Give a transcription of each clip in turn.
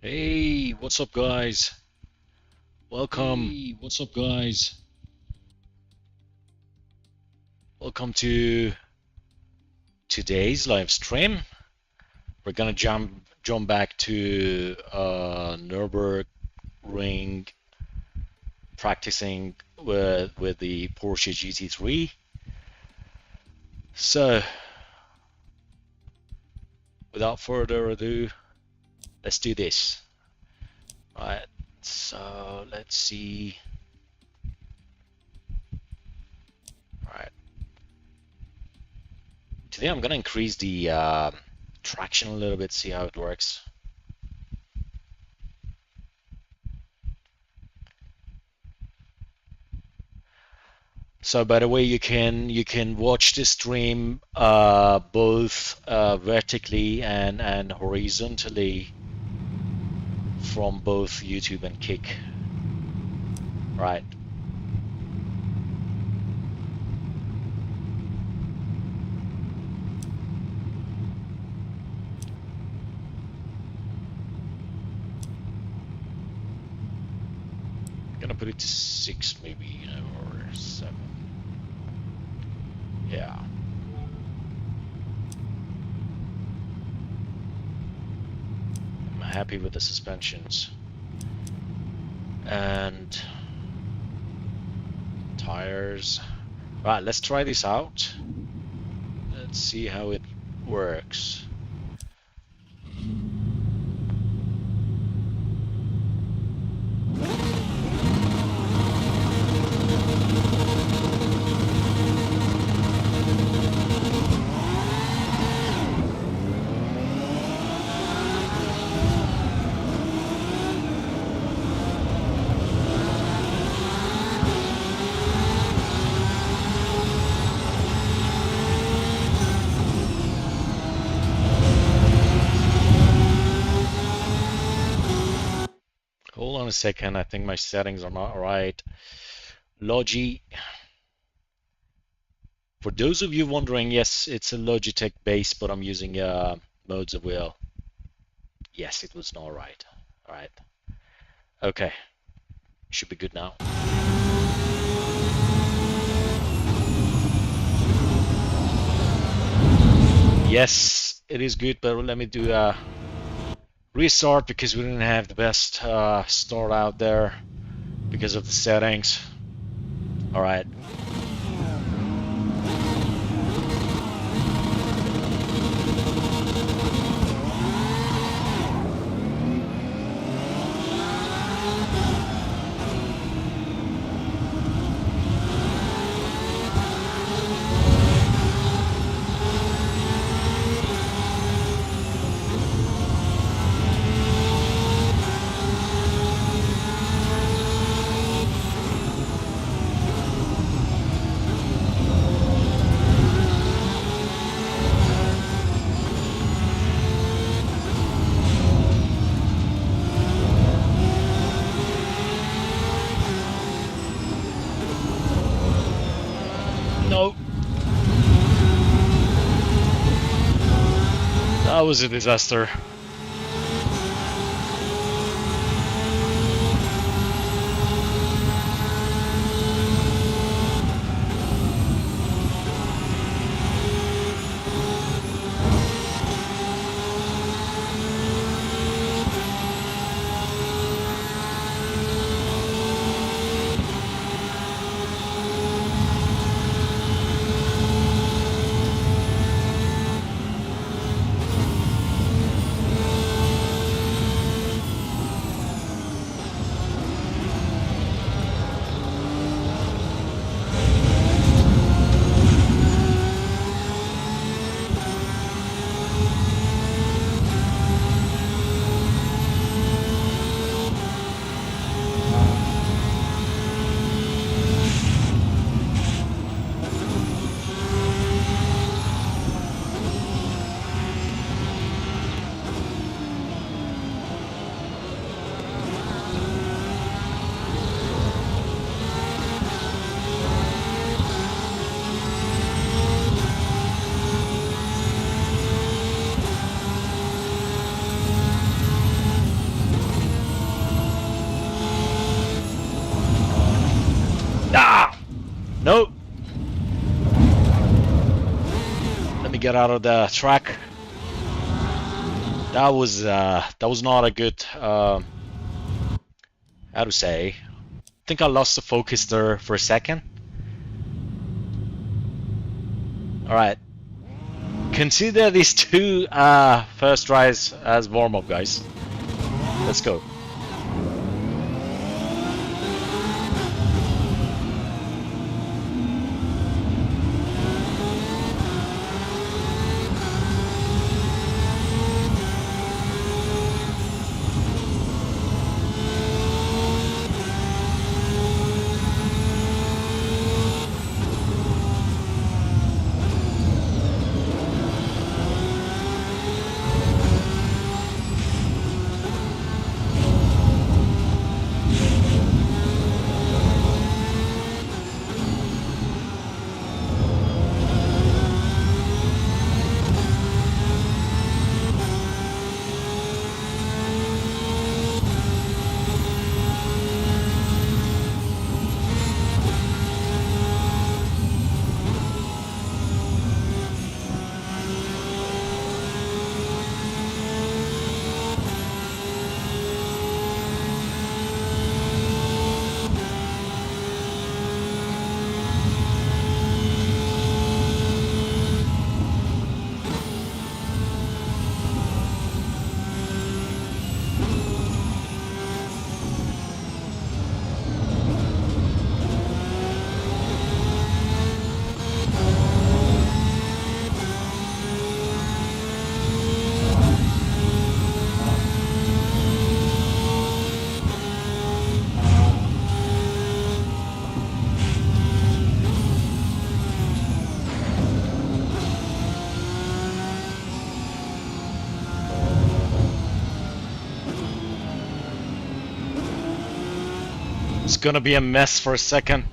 Hey, what's up, guys? Welcome. Hey, what's up, guys? Welcome to today's live stream. We're gonna jump back to Nürburgring practicing with the Porsche GT3. So, without further ado, let's do this. All right. So let's see. All right. Today I'm gonna increase the traction a little bit, see how it works. So by the way, you can watch the stream both vertically and horizontally from both YouTube and Kick. Right. I'm gonna put it to 6 maybe, or 7. Yeah. I'm happy with the suspensions. And tires. Right, let's try this out. Let's see how it works. Hold on a second, I think my settings are not right. Logi. For those of you wondering, yes, it's a Logitech base, but I'm using modes of will. Yes, it was not right. All right. Okay. Should be good now. Yes, it is good, but let me do a restart because we didn't have the best start out there because of the settings. All right. No. That was a disaster. get out of the track. That was not a good how to say. I think I lost the focus there for a second. All right. Consider these two first tries as warm-up, guys. Let's go. It's gonna be a mess for a second.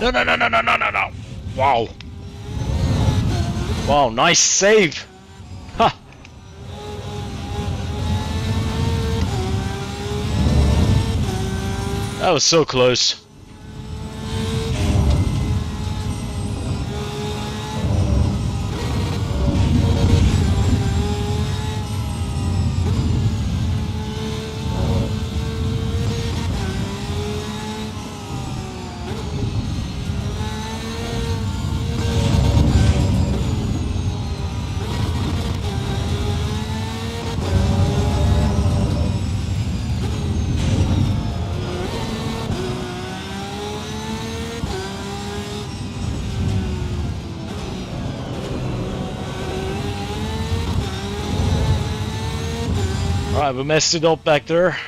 No, no, no, no, no, no, no, no. Wow. Wow, nice save. Ha. That was so close. Alright, we messed it up back there.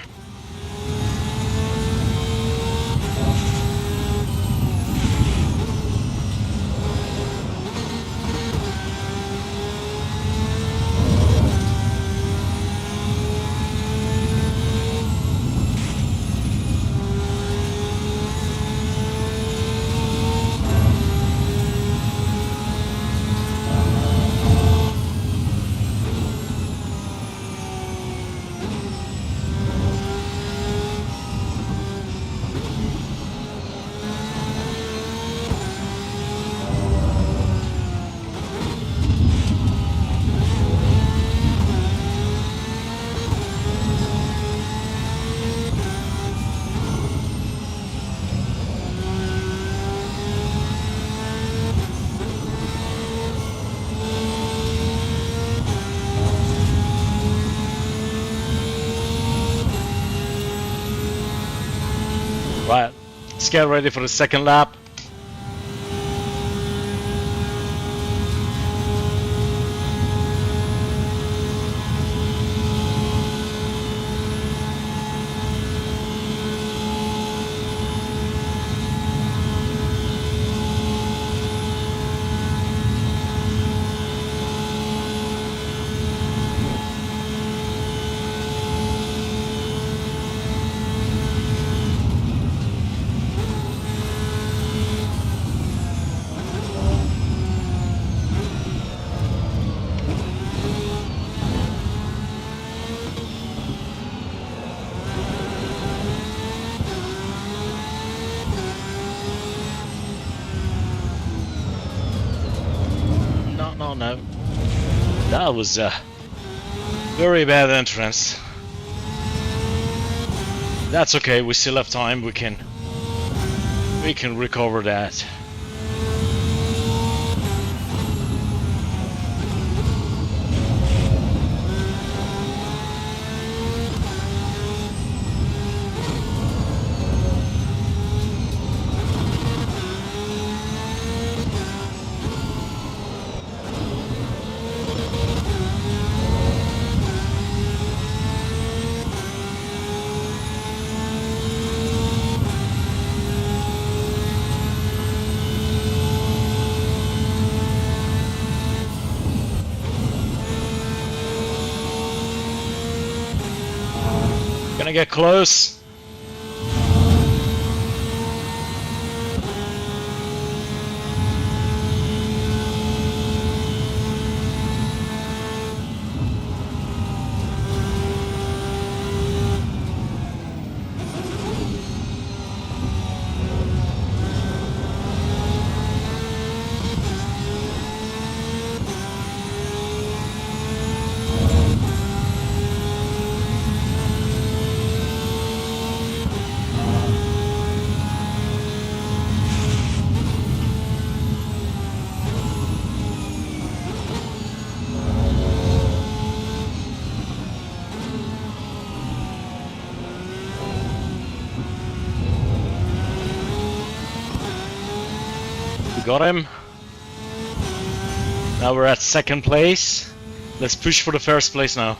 Right, let's get ready for the second lap. No. That was a very bad entrance. That's okay, we still have time, we can recover that. Gonna get close. Got him. Now we're at second place. Let's push for the first place now.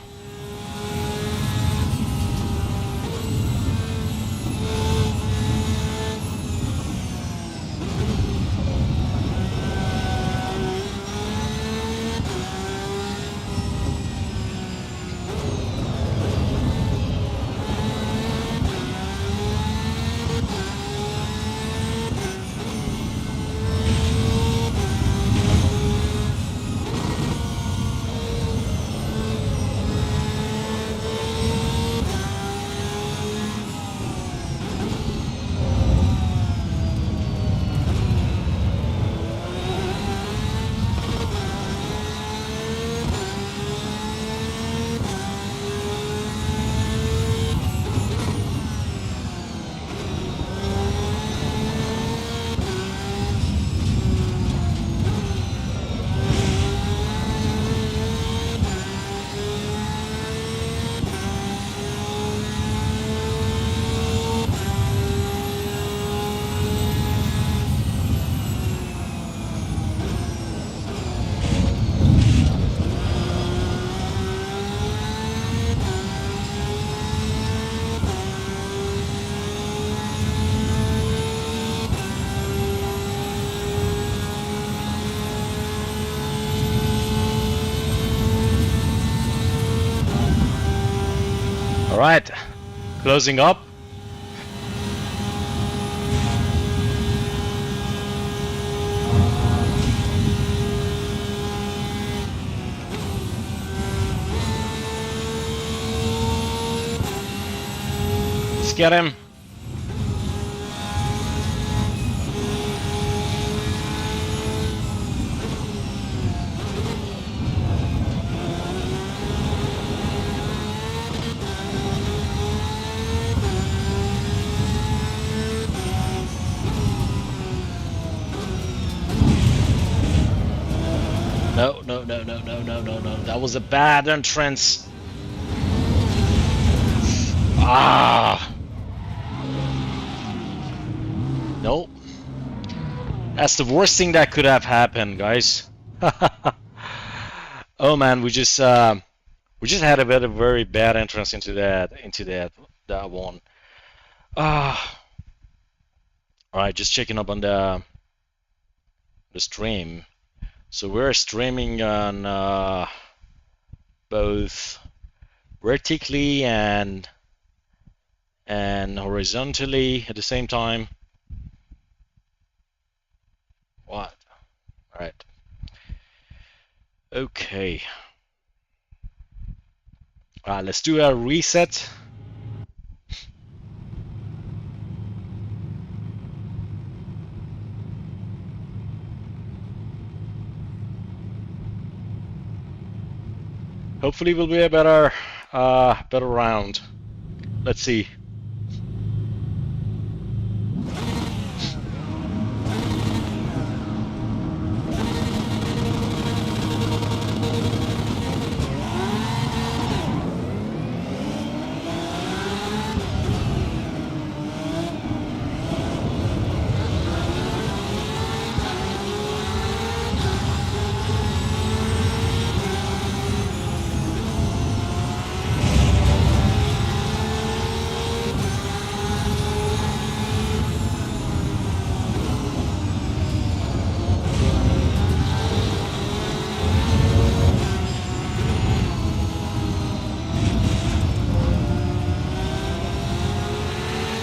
All right, closing up. Let's get him. No, no, no, no, no, no, no, no. That was a bad entrance. Ah. Nope. That's the worst thing that could have happened, guys. Oh man, we just had a very bad entrance into that one. Ah. All right, just checking up on the stream. So we're streaming on both vertically and horizontally at the same time. What? All right. Okay. All right, let's do a reset. Hopefully, it will be a better round. Let's see.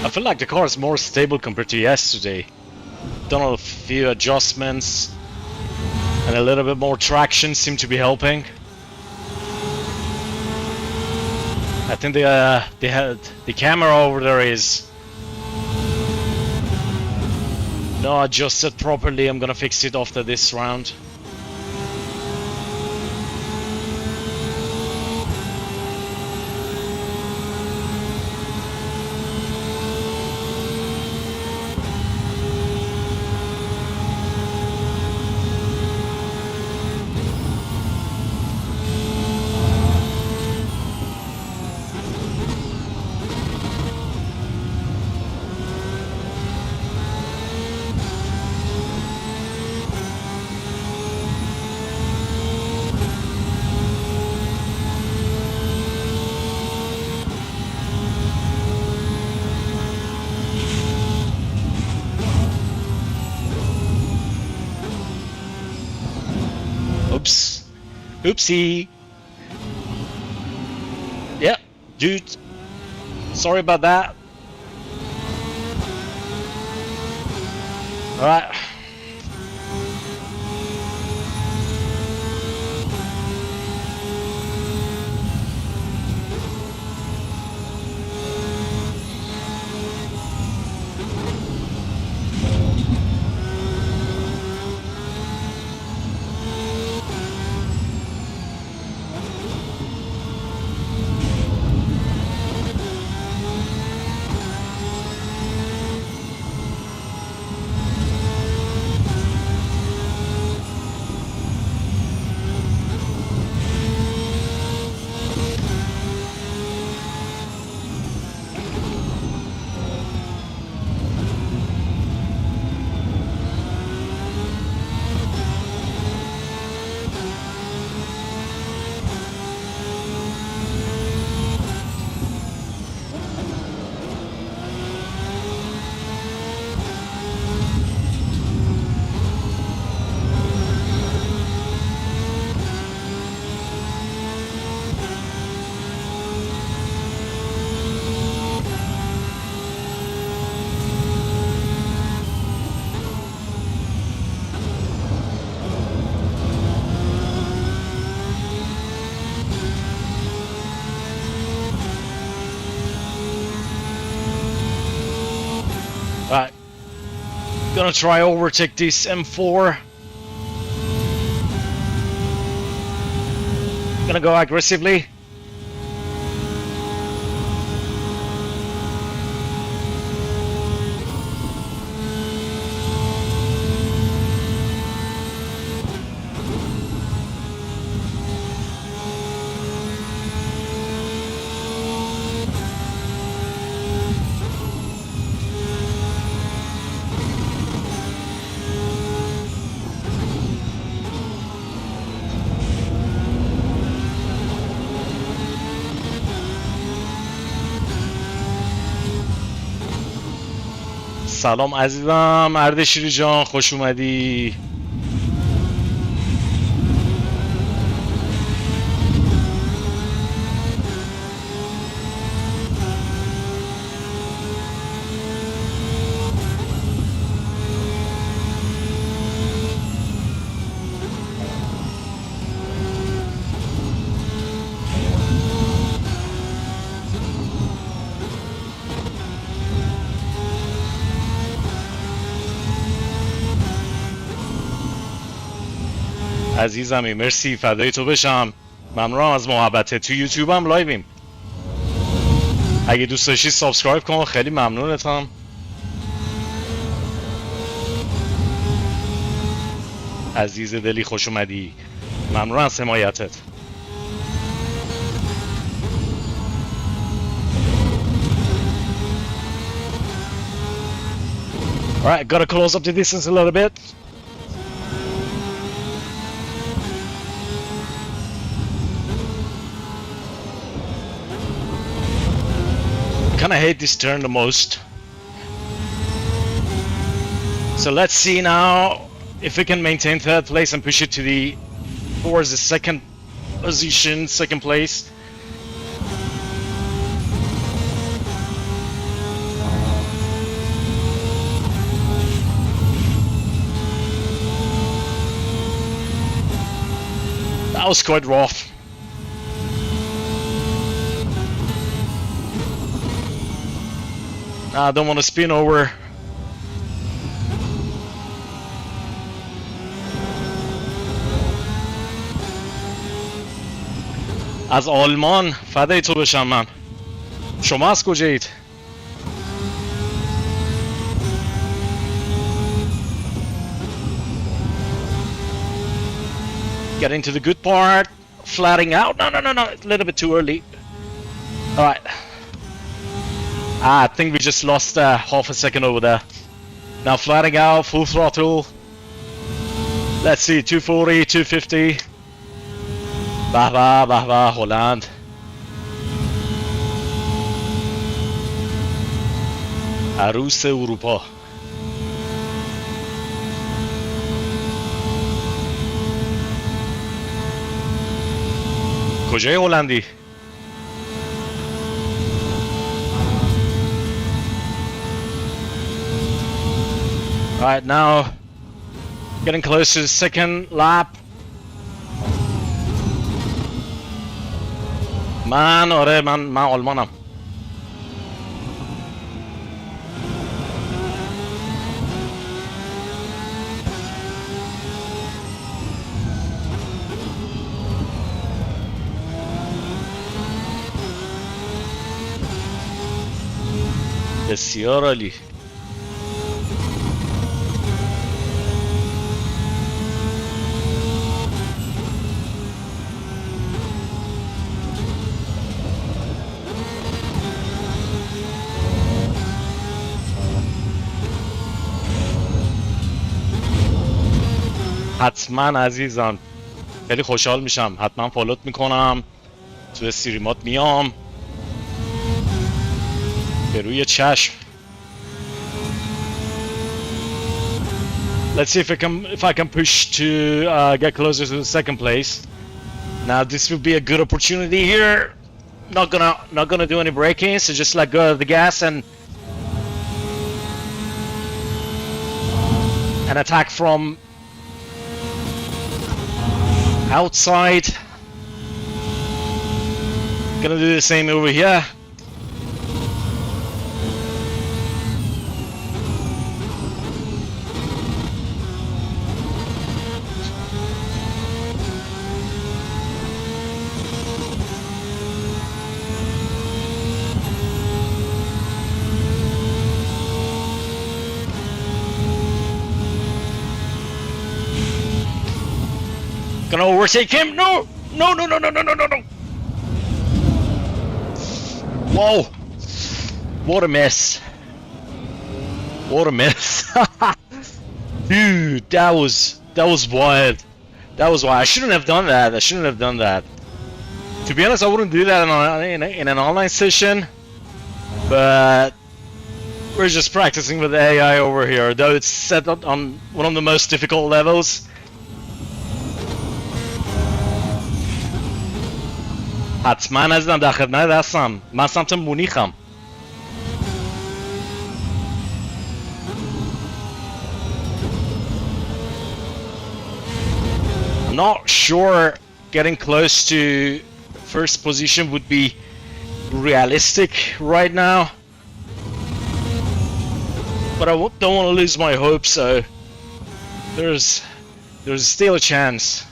I feel like the car is more stable compared to yesterday. Done a few adjustments and a little bit more traction seem to be helping. I think the camera over there is not adjusted properly. I'm gonna fix it after this round. Oops. Oopsie. Yeah, dude. Sorry about that. Alright. Gonna try overtake this M4. Gonna go aggressively. سلام عزیزم اردشیری جان، خوش اومدی. عزیزمی مرسی، فدای تو بشم، ممنونم از محبته. تو یوتیوب هم لایویم، اگه دوست داشتی سابسکرایب کن، خیلی ممنونتم. عزیز دلی خوش اومدی، ممنون از حمایتت. Alright, gotta close up the distance a little bit. Kinda hate this turn the most. So let's see now if we can maintain third place and push it to the towards the second position, second place. That was quite rough. I don't want to spin over. از آلمان فدای تو بشم من. شما از کجایید؟ Getting to the good part. Flatting out. No, it's a little bit too early. Alright. I think we just lost half a second over there. Now flatting out, full throttle. Let's see, 240, 250. Bah, Holland. عروس اروپا. کجای هلندی؟ Alright, now getting close to the second lap. من آلمانم. بسیار عالی. حتما عزیزم، خیلی خوشحال میشم، حتما فالوت میکنم، تو استریمات میام، به روی چشم. Let's see if I can push to get closer to the second place. Now this will be a good opportunity here. Not gonna do any braking, so just let go of the gas and attack from outside. Gonna do the same over here. Gonna overtake him. No! No, no, no, no, no, no, no, no! Whoa! What a mess. What a mess. Dude, that was wild. That was wild. I shouldn't have done that. I shouldn't have done that. To be honest, I wouldn't do that in an online session. But we're just practicing with the AI over here, though it's set up on one of the most difficult levels. حتما عزیزم در خدمت هستم. من سمت مونیخم. I'm not sure getting close to first position would be realistic right now, but I don't want to lose my hope, so there's still a chance.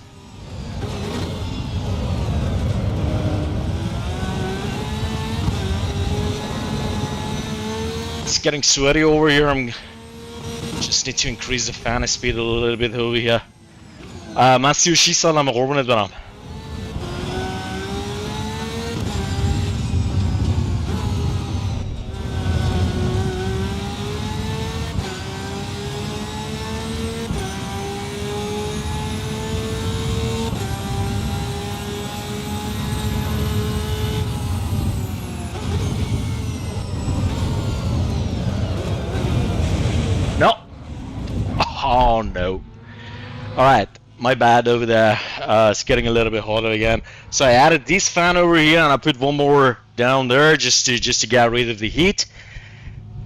It's getting sweaty over here. I'm just need to increase the fan speed a little bit over here. من 36 سالمه قربونت برم. No. Oh no. Alright, my bad over there. It's getting a little bit hotter again. So I added this fan over here and I put one more down there just to get rid of the heat.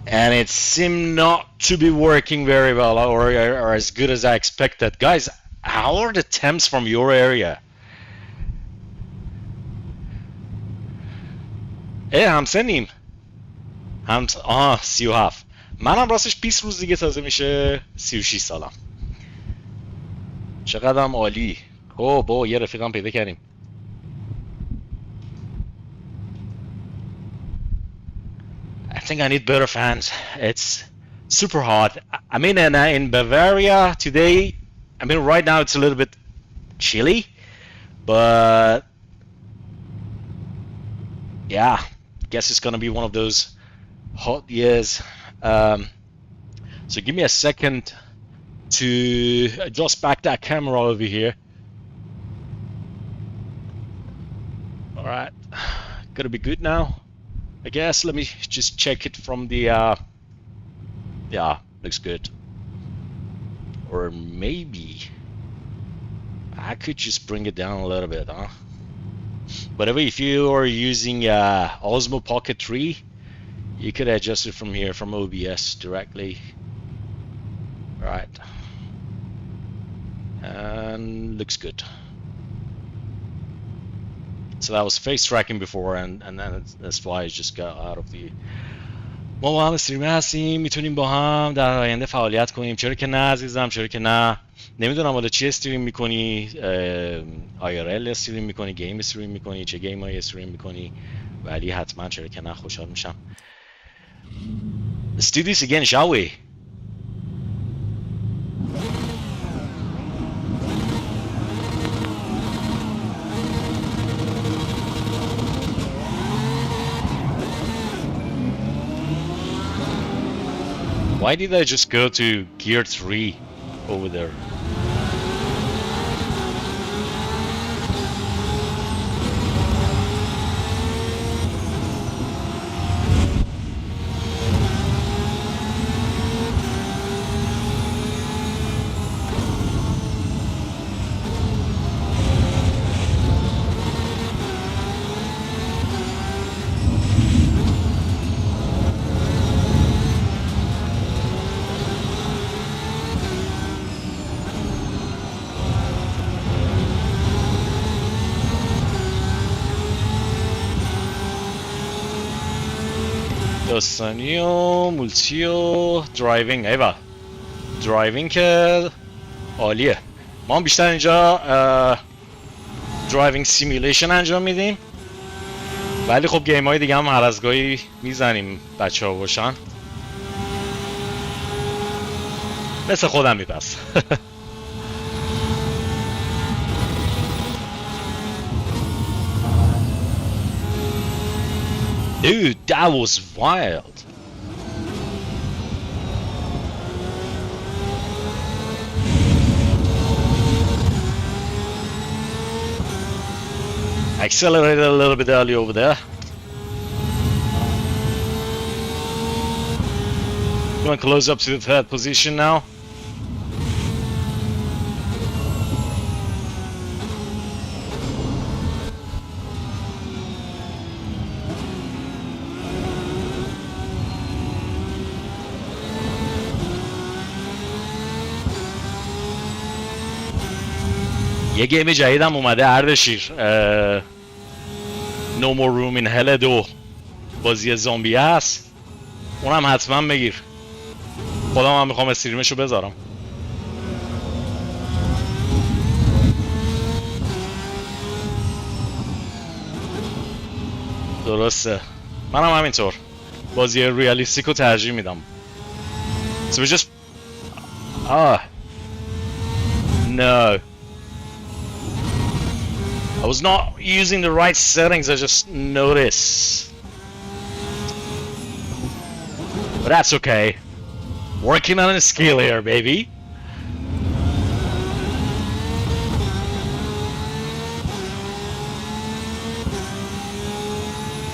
And it seemed not to be working very well or as good as I expected. Guys, how are the temps from your area? همسنیم. 37. منم راستش 20 روز دیگه تازه میشه 36 سالم. چقدرم عالی. با یه رفیقم پیدا کردیم. I think I need better fans. It's super hot. I mean, in Bavaria today, I mean, right now it's a little bit chilly, but yeah, I guess it's gonna be one of those hot years. So give me a second to adjust back that camera over here. All right, gonna be good now, I guess. Let me just check it from the yeah, looks good. Or maybe I could just bring it down a little bit, huh? But if you are using Osmo Pocket 3, you could adjust it from here, from OBS directly. All right, and looks good. So that was face tracking before, and then that's why I just got out of the. ما با هم استریمر هستیم، میتونیم با هم در آینده فعالیت کنیم. چرا که نه عزیزم، چرا که نه. نمیدونم حالا چی استریم میکنی، IRL استریم میکنی، گیم استریم میکنی، چه گیمایی استریم میکنی، ولی حتما چرا که نه خوشحال میشم. Let's do this again, shall we? Why did I just go to gear 3 over there? داستانی و مولتی و درایوینگ. ایوه درایوینگ که عالیه. ما هم بیشتر اینجا درایوینگ سیمیولیشن انجام میدیم، ولی خب گیم های دیگه هم هر از گاهی میزنیم بچه ها باشن، مثل خودم میپس. Dude, that was wild. Accelerated a little bit early over there. Going close up to the third position now. یه گیم جدیدم اومده اردشیر، No More Room in Hell 2 بازی زامبی هست، اونم حتما بگیر. خودم هم میخوام استریمشو بذارم. درسته، منم همینطور بازی ریالیستیک رو ترجیح میدم. So we just no, I was not using the right settings, I just noticed. But that's okay. Working on a skill here, baby.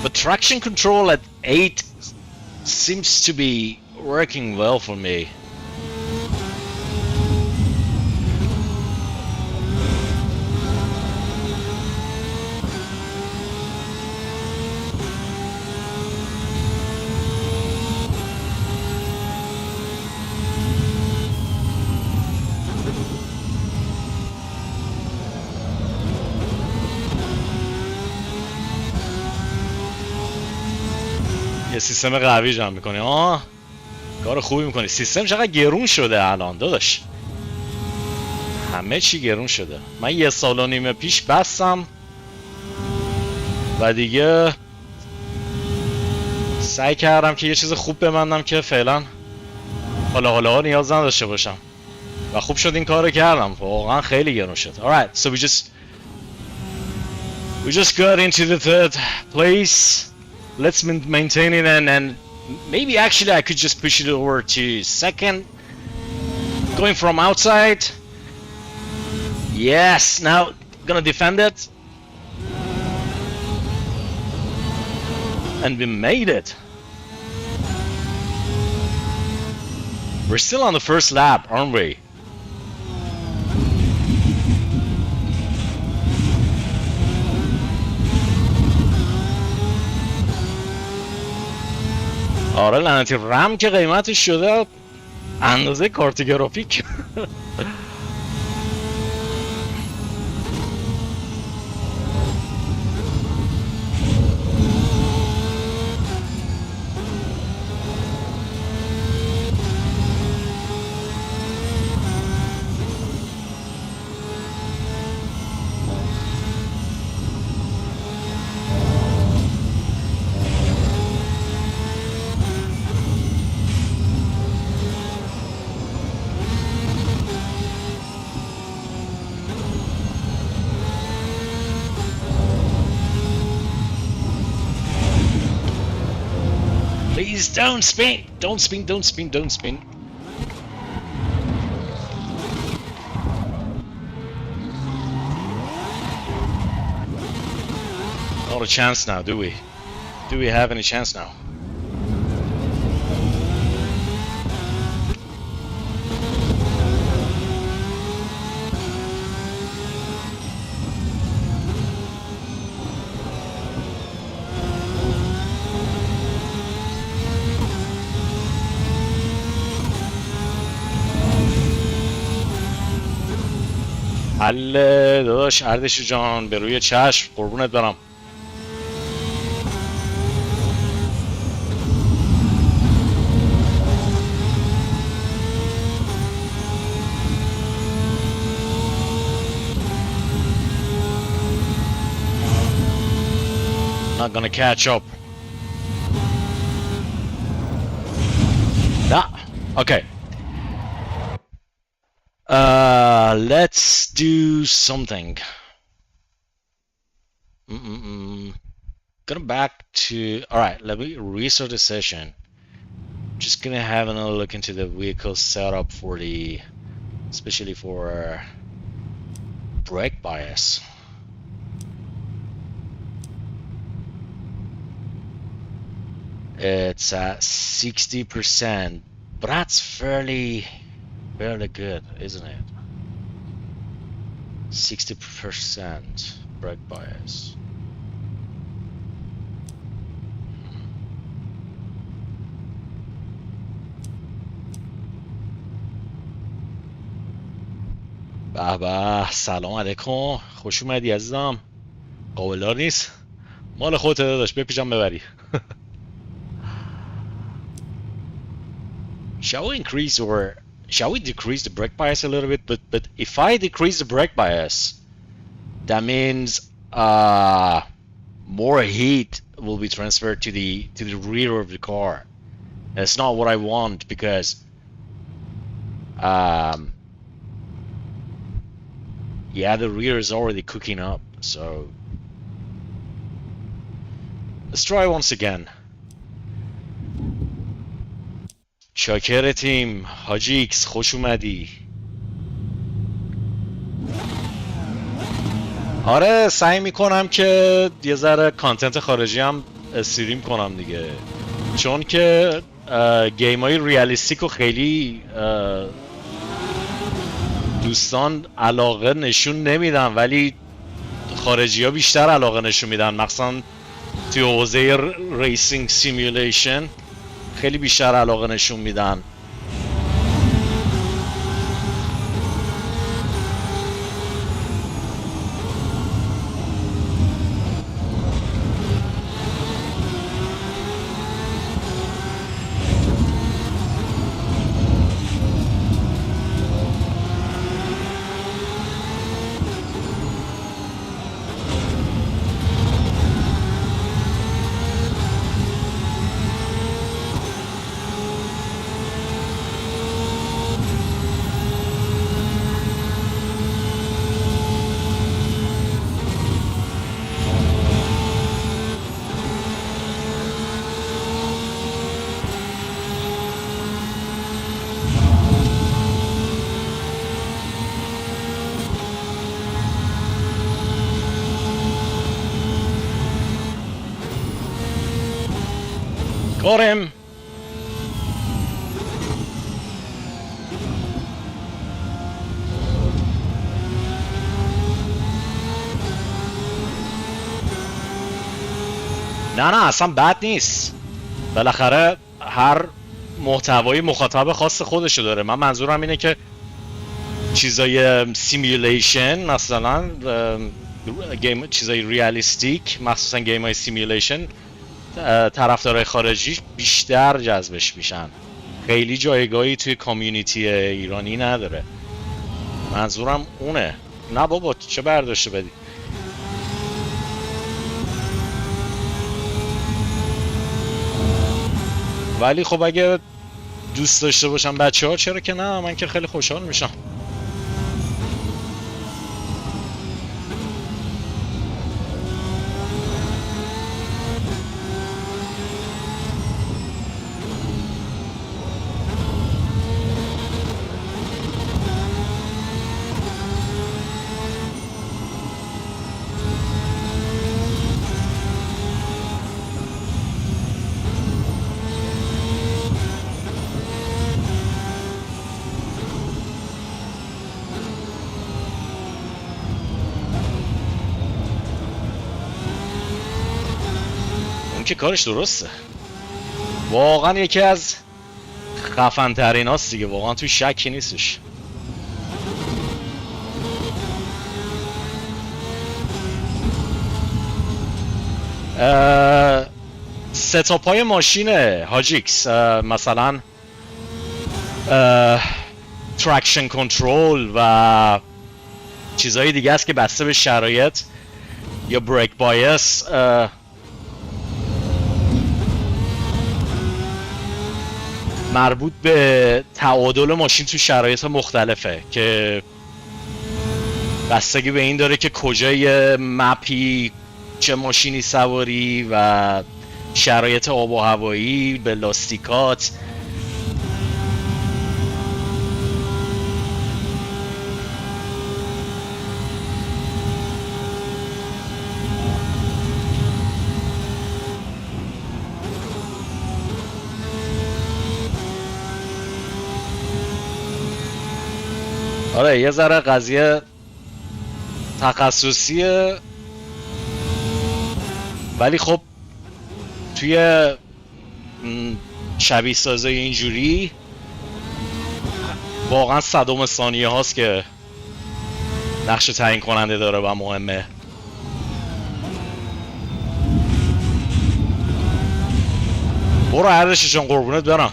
But traction control at 8 seems to be working well for me. یه سیستم قوی جمع میکنی. کار خوبی میکنی. سیستم چقدر گرون شده الان داداش، همه چی گرون شده. من 1.5 سال پیش بستم و دیگه سعی کردم که یه چیز خوب ببندم که فعلا حالا نیاز نداشته باشم و خوب شد این کارو کردم. واقعا خیلی گرون شد. Alright, so we just got into the third place. Let's maintain it, and maybe actually I could just push it over to second. Going from outside. Yes, now gonna defend it. And we made it. We're still on the first lap, aren't we? آره لعنتی، رم که قیمتش شده اندازه کارت گرافیک. Please don't spin! Don't spin, don't spin, don't spin. Not a chance now, do we? Do we have any chance now? حله داداش اردشیر جان، به روی چشم، قربونت برم. Not gonna catch up. Nah, okay. Let's do something. Going back to, all right, let me restart the session. Just gonna have another look into the vehicle setup for the, especially for brake bias. It's at 60%, but that's fairly good, isn't it? 60% brake bias. به به، سلام علیکم، خوش اومدی عزیزم. قابلدار نیست، مال خودت داداش، بپیچم ببری. Shall we decrease the brake bias a little bit? But if I decrease the brake bias, that means more heat will be transferred to the rear of the car. That's not what I want, because yeah, the rear is already cooking up. So let's try once again. شاکر تیم حاجی ایکس، خوش اومدی. آره سعی میکنم که یه ذره کانتنت خارجی هم استریم کنم دیگه، چون که گیم های ریالیستیک رو خیلی دوستان علاقه نشون نمیدن، ولی خارجی ها بیشتر علاقه نشون میدن، مخصوصا توی حوزه ریسینگ سیمیولیشن خیلی بیشتر علاقه نشون میدن. Got him! نه اصلا بد نیست، بالاخره هر محتوای مخاطب خاص خودشو داره. من منظورم اینه که چیزای سیمیولیشن، مثلا گیم، چیزای ریالیستیک، مخصوصا گیم های سیمیولیشن، طرفدارای خارجی بیشتر جذبش میشن. خیلی جایگاهی توی کامیونیتی ایرانی نداره، منظورم اونه. نه بابا چه برداشته بدی. ولی خب اگه دوست داشته باشم بچه ها، چرا که نه، من که خیلی خوشحال میشم. که کارش درسته، واقعا یکی از خفن ترین هاست دیگه، واقعا توی شکی نیستش. ستاپ های ماشینه هاجیکس، مثلا ترکشن کنترل و چیزهای دیگه است که بسته به شرایط یا بریک بایس مربوط به تعادل ماشین تو شرایط مختلفه، که بستگی به این داره که کجای مپی چه ماشینی سواری و شرایط آب و هوایی به لاستیکات. آره یه ذره قضیه تخصصیه، ولی خب توی شبیه سازای اینجوری واقعا صدم ثانیه هاست که نقش تعیین کننده داره و مهمه. برو عرش جان قربونت برم.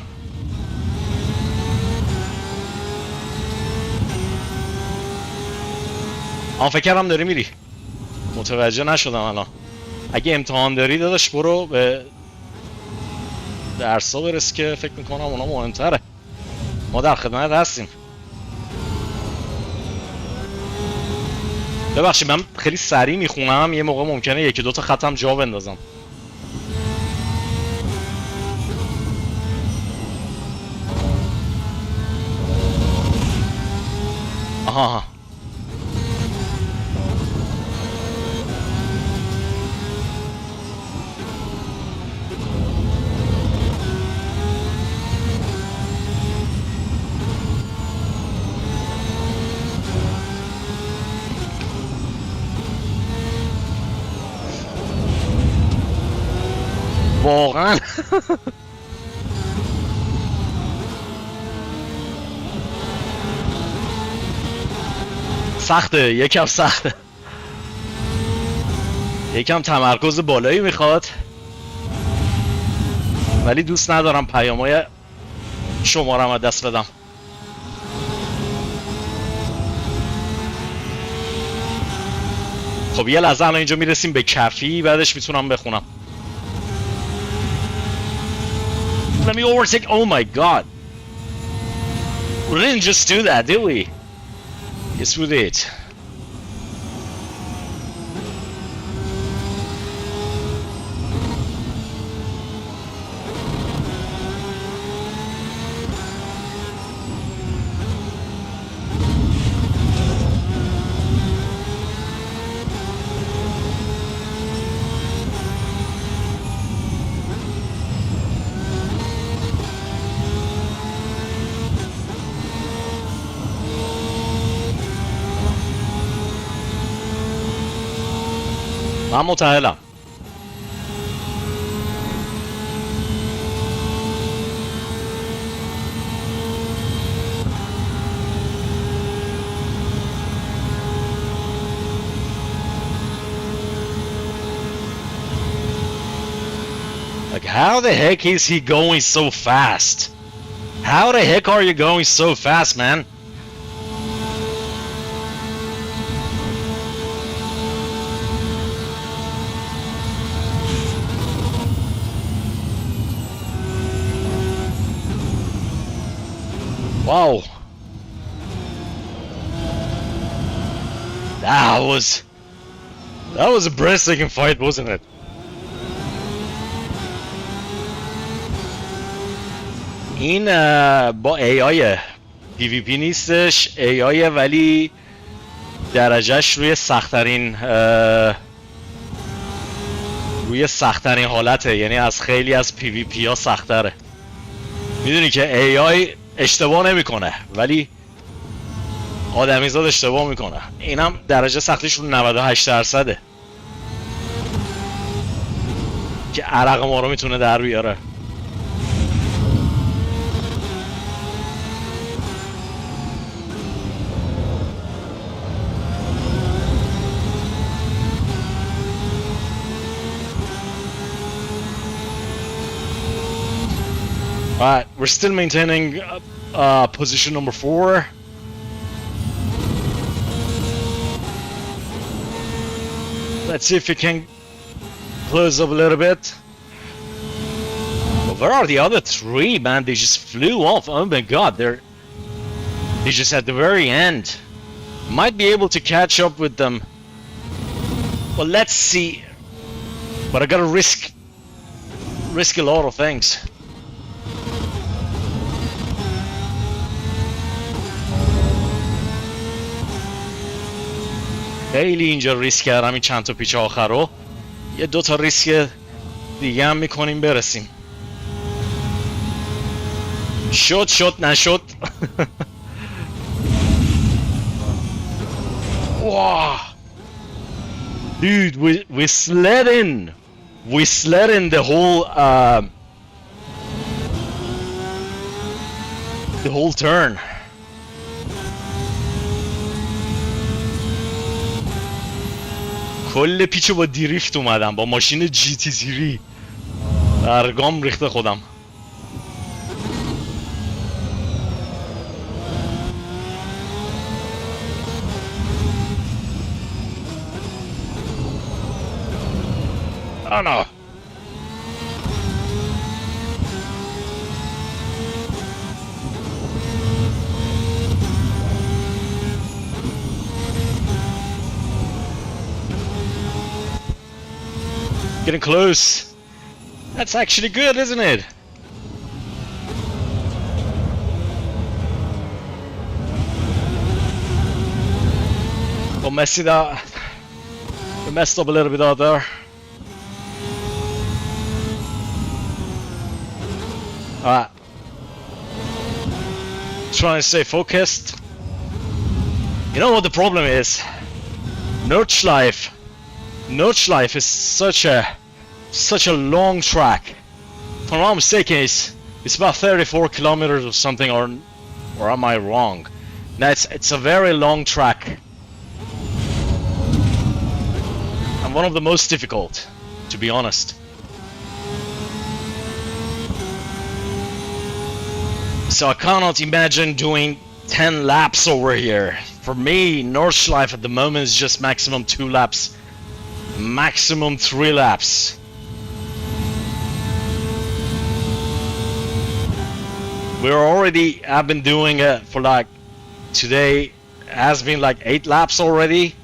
فکر کردم داری میری، متوجه نشدم الان. اگه امتحان داری داداش برو به درسا برس که فکر میکنم اونا مهمتره. ما در خدمت هستیم. ببخشید من خیلی سریع میخونم، یه موقع ممکنه یکی دوتا خطم جا بندازم. آها واقعا سخته، یکم سخته، یکم تمرکز بالایی میخواد، ولی دوست ندارم پیامای شما رو از دست بدم. خب یه لحظه الان اینجا میرسیم به کفی، بعدش میتونم بخونم. Let me overtake. Oh my god. We didn't just do that, did we? Yes, we did. من متأهلم. Like how the heck is he going so fast? How the heck are you going so fast, man? Wow. That was a breathtaking fight, wasn't it? این با AI PvP نیستش، AI ولی درجهش روی سخت‌ترین حالته، یعنی از خیلی از PvP ها سخت‌تره. میدونی که AI اشتباه نمیکنه ولی آدمیزاد اشتباه میکنه. اینم درجه سختیش رو 98%، که عرق ما رو میتونه در بیاره. Alright, we're still maintaining position number 4. Let's see if we can close up a little bit. But where are the other 3, man? They just flew off. Oh my god, they're just at the very end. Might be able to catch up with them. Well, let's see. But I gotta risk a lot of things. خیلی اینجا ریسک کردم این چند تا پیچ آخر رو. یه 2 تا ریسک دیگه هم میکنیم برسیم. شد نشد. Wow. Dude, we slid in. We slid in the whole turn. کل پیچو با دریفت اومدم با ماشین جی تی زیری. برگام ریخته خودم. Oh no. Getting close. That's actually good, isn't it? Well, messy that. We messed up a little bit out there. Alright. Trying to stay focused. You know what the problem is? Nordschleife is such a long track. If I'm not mistaken, it's about 34 kilometers or something, or am I wrong? No, it's a very long track. And one of the most difficult, to be honest. So I cannot imagine doing 10 laps over here. For me, Nordschleife at the moment is just maximum 2 laps. Maximum 3 laps. I've been doing it for like, today has been like 8 laps already.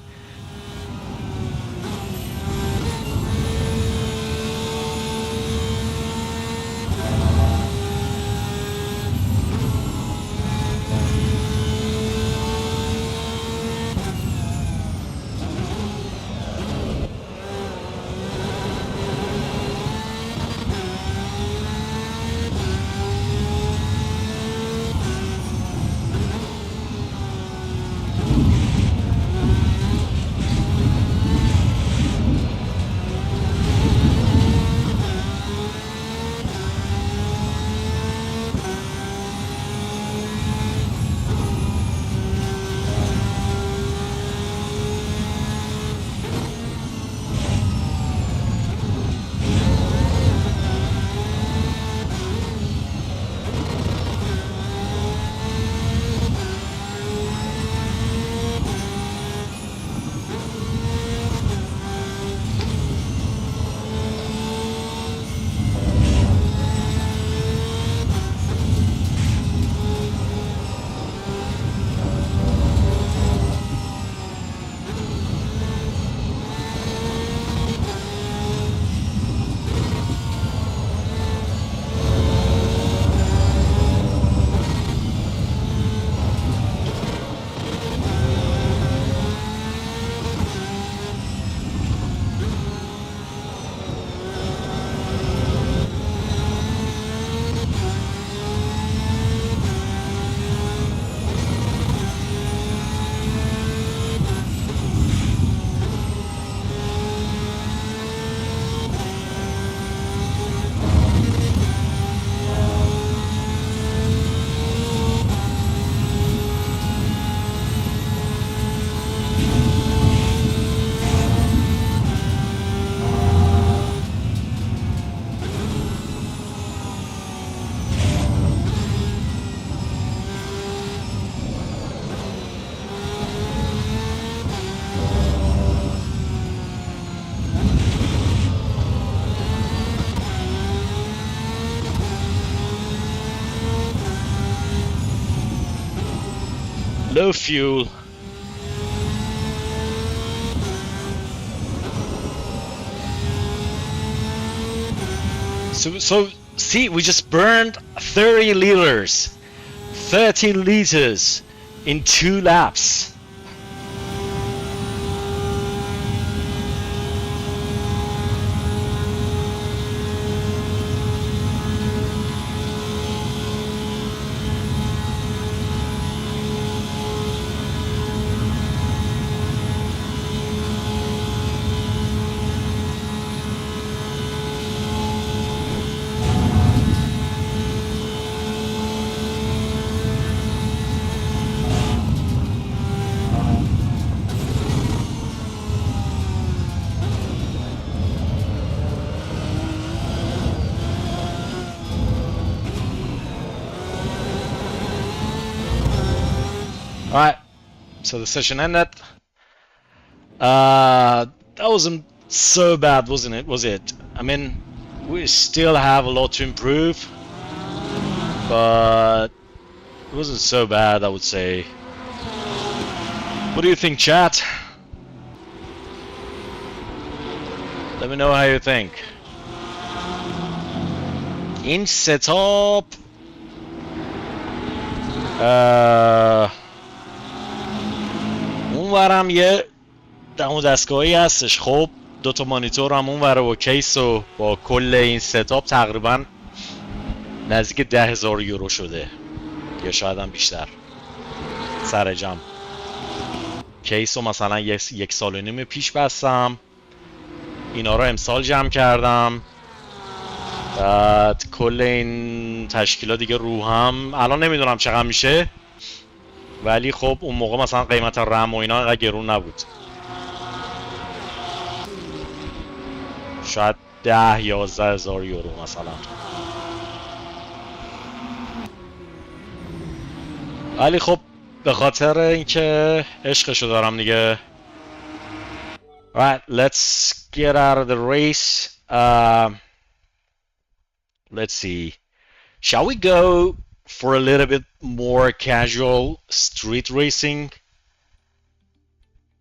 Low fuel. So see, we just burned 30 liters, 30 liters in 2 laps. Alright, so the session ended. That wasn't so bad, wasn't it? Was it? I mean, we still have a lot to improve, but it wasn't so bad, I would say. What do you think, chat? Let me know how you think. In setup, اونورم یه دم دستگاهی هستش. خب دوتا مانیتور هم اونور و کیس و با کل این ستاپ تقریبا نزدیک 10,000 یورو شده یا شاید هم بیشتر سر جمع. کیس رو مثلا 1.5 سال پیش بستم، اینا رو امسال جمع کردم، بعد کل این تشکیلات دیگه رو هم الان نمیدونم چقدر میشه، ولی خب اون موقع مثلا قیمت رم و اینا اینقدر گرون نبود، شاید 10-11,000 یورو مثلا. ولی خب به خاطر اینکه عشقشو دارم دیگه. Right, let's get out of the race. Let's see. Shall we go for a little bit more casual street racing?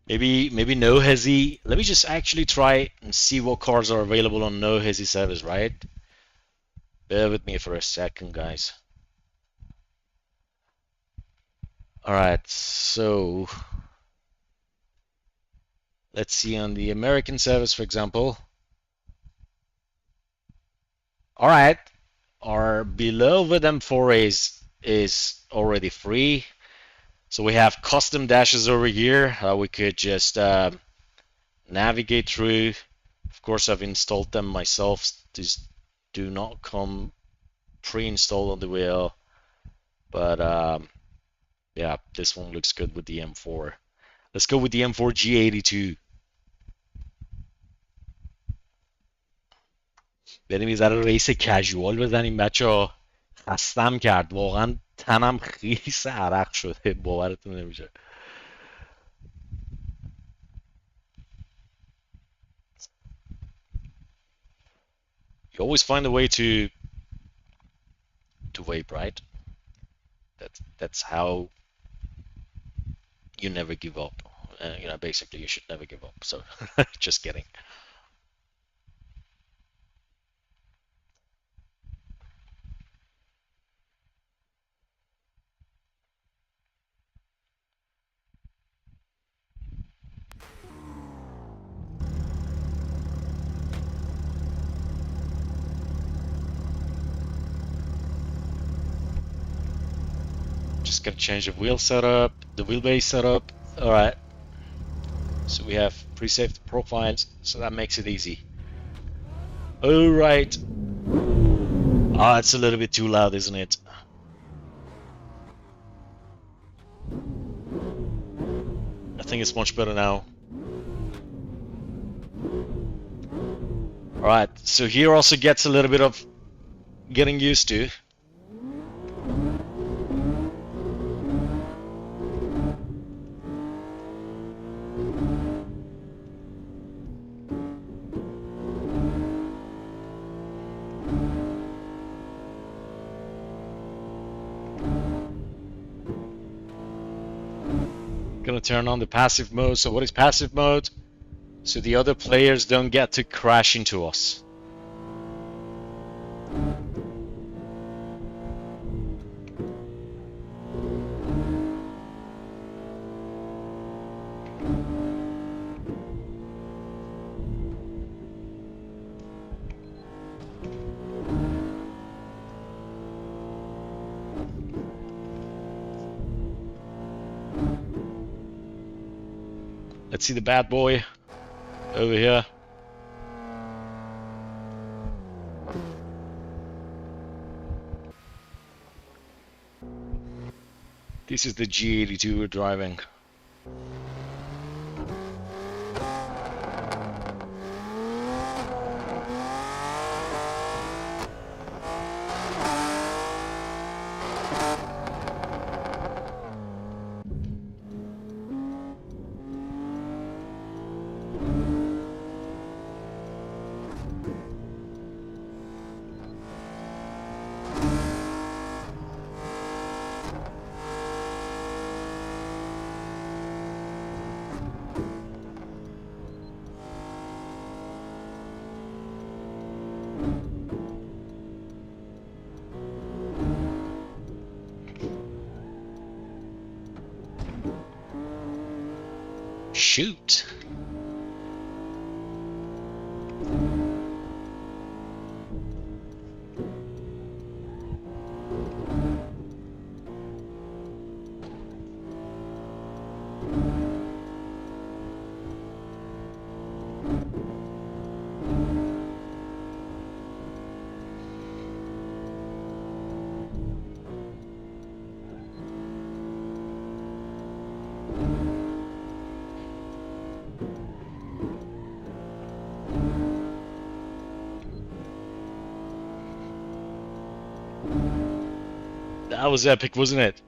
Maybe no hezzy. Let me just actually try and see what cars are available on no hezzy service, right? Bear with me for a second, guys. Alright, so let's see on the American service, for example. Alright, our beloved M4 is already free. So we have custom dashes over here. We could just navigate through. Of course, I've installed them myself. These do not come pre-installed on the wheel. But yeah, this one looks good with the M4. Let's go with the M4 G82. بریم یه ذره ریس کژوال بزنیم بچه‌ها. خستم کرد واقعا، تنم خیس عرق شده، باورتون نمیشه. You always find a way to vape, right? That's how you never give up. You know, basically you should never give up. So just kidding. Just gonna change the wheel setup, the wheelbase setup. All right. So we have pre-saved profiles, so that makes it easy. All right. Ah, it's a little bit too loud, isn't it? I think it's much better now. All right. So here also gets a little bit of getting used to. Gonna turn on the passive mode. So what is passive mode? So the other players don't get to crash into us. Let's see the bad boy over here. This is the G82 we're driving. Shoot. That was epic, wasn't it?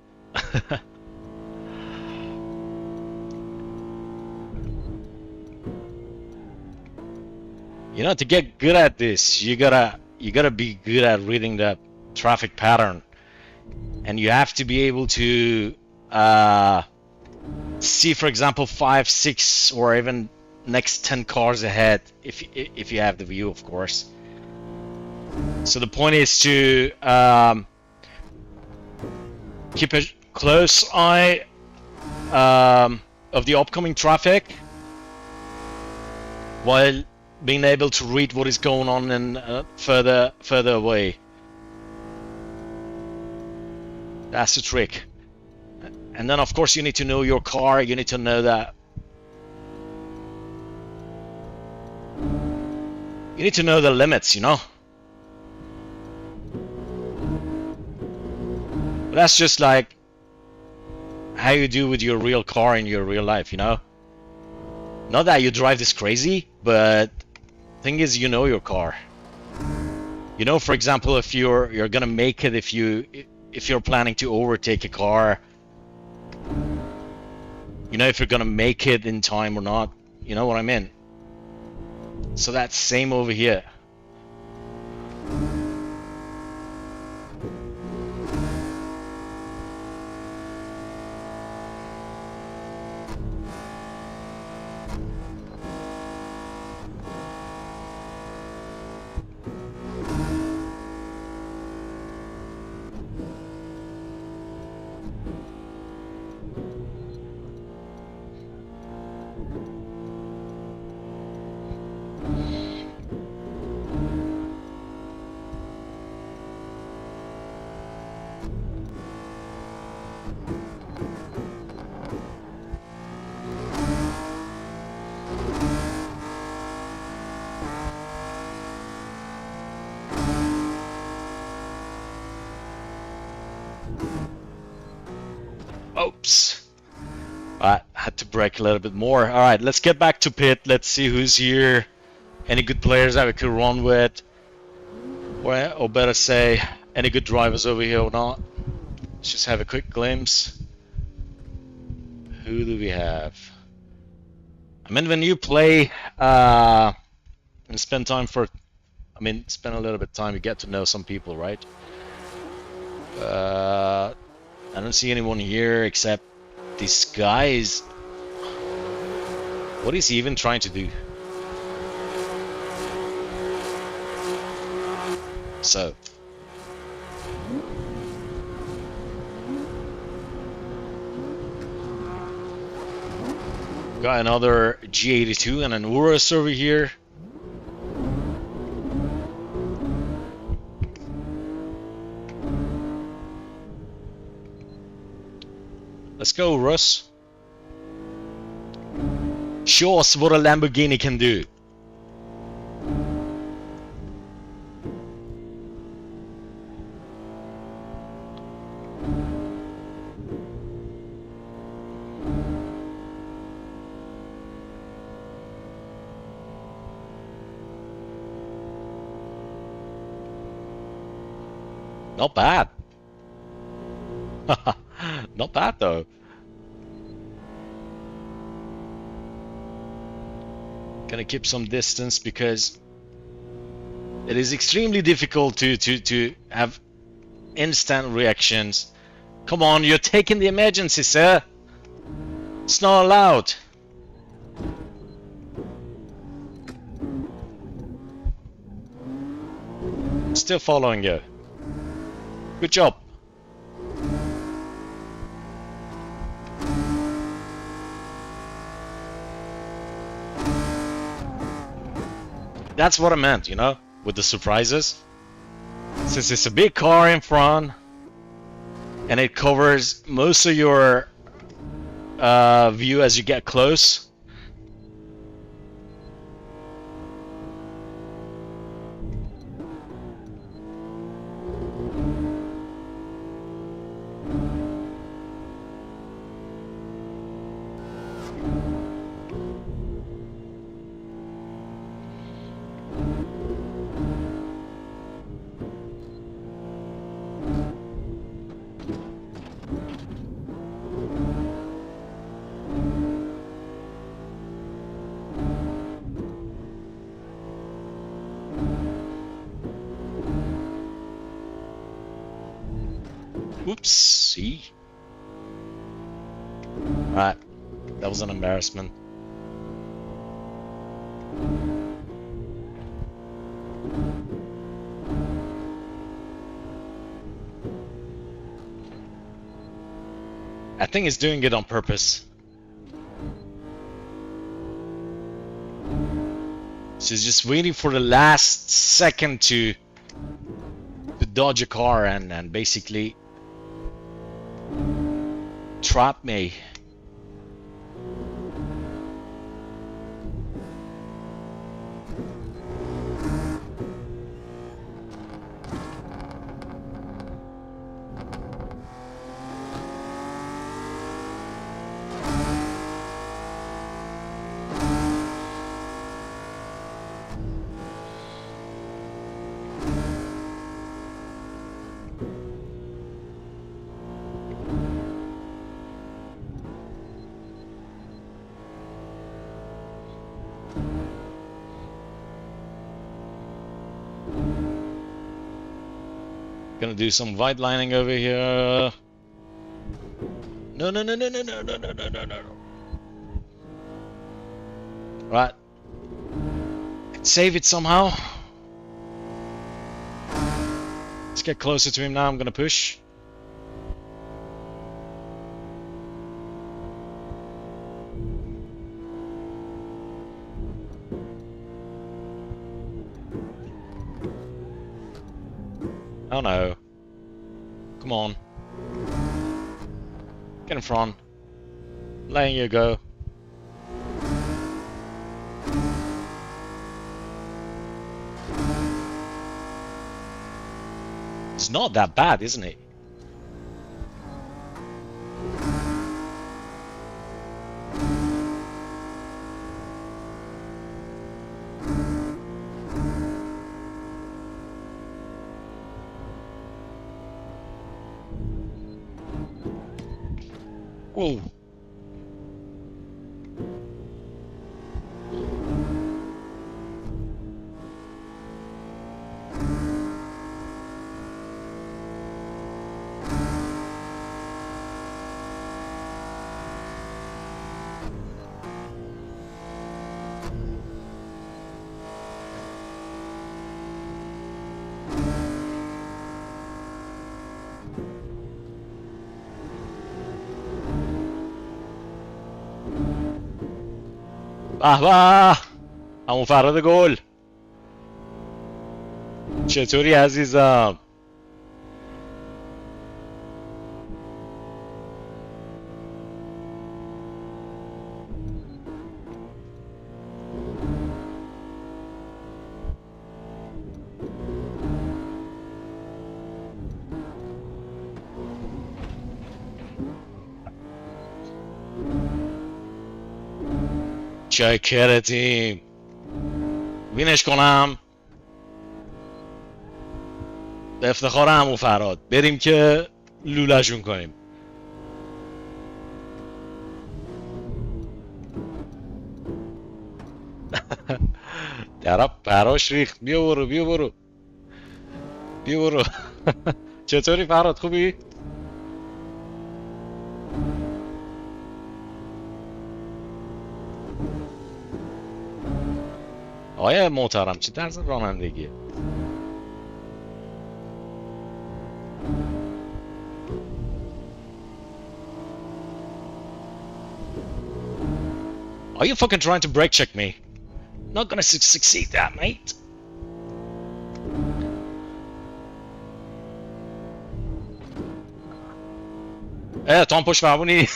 You know, to get good at this, you gotta be good at reading the traffic pattern, and you have to be able to see, for example, 5, 6, or even next 10 cars ahead, if you have the view, of course. So the point is to keep a close eye of the upcoming traffic, while being able to read what is going on and further away. That's the trick. And then, of course, you need to know your car. You need to know that. You need to know the limits, you know. But that's just like how you do with your real car in your real life, you know. Not that you drive this crazy, but thing is, you know your car. You know, for example, if you're gonna make it, if you're planning to overtake a car. You know if you're gonna make it in time or not. You know what I mean? So that's same over here. Oops. I had to brake a little bit more. Alright, let's get back to pit. Let's see who's here. Any good players that we could run with. Or better say, any good drivers over here or not. Let's just have a quick glimpse. Who do we have? I mean, when you play and spend time spend a little bit of time, you get to know some people, right? I don't see anyone here except this guy is... What is he even trying to do? So... Got another G82 and an Urus over here. Let's go, Russ. Show us what a Lamborghini can do. Not bad. Not bad though. Gonna keep some distance because it is extremely difficult to have instant reactions. Come on, you're taking the emergency, sir. It's not allowed. Still following you. Good job. That's what I meant, you know, with the surprises. Since it's a big car in front and it covers most of your view as you get close. Oopsie. Alright, that was an embarrassment. I think it's doing it on purpose. So it's just waiting for the last second to dodge a car and basically trap me. Gonna do some white lining over here. No, no, no, no, no, no, no, no, no, no, no. Right. Save it somehow. Let's get closer to him now. I'm gonna push. Oh no. Come on. Get in front. Letting you go. It's not that bad, isn't it? Whoa. به همون فراد گل چطوری عزیزم؟ چکرتیم. وینش کنم به افتخار عمو فراد. بریم که لوله‌شون کنیم. درب پراش ریخت. بیا برو بیا برو بیا برو. چطوری فراد، خوبی؟ آیا محترم چه طرز رانندگیه؟ Are you fucking trying to brake check me? Not gonna succeed that, mate. تو هم پشت فرمونی.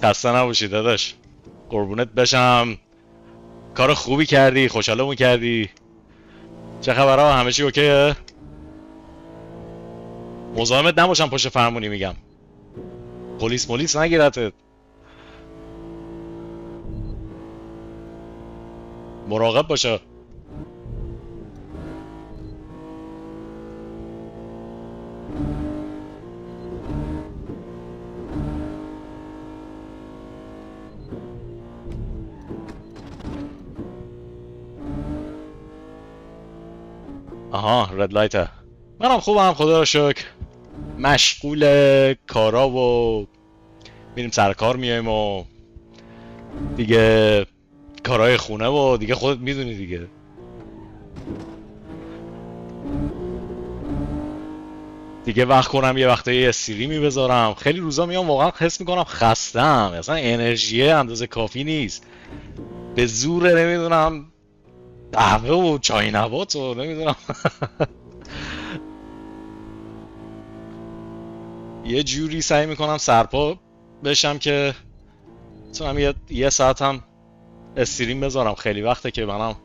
خسته نباشی داداش، قربونت بشم. کار خوبی کردی، خوشحالمون کردی. چه خبرها؟ همه چی اوکیه؟ مزاحمت نباشم پشت فرمونی میگم، پلیس نگیرتت. مراقب باشه. آها رد لایته. منم خوبم خدا رو شکر. مشغول کارا و میریم سر کار میایم و دیگه کارهای خونه و دیگه خودت میدونی دیگه. دیگه وقت کنم یه وقتایی استریمی بذارم. خیلی روزا میام واقعا حس میکنم خستم، اصلا انرژی اندازه کافی نیست. به زور نمیدونم قهوه و چای نبات و نمیدونم. یه جوری سعی میکنم سرپا بشم که بتونم یه ساعت هم استریم بذارم. خیلی وقته که منم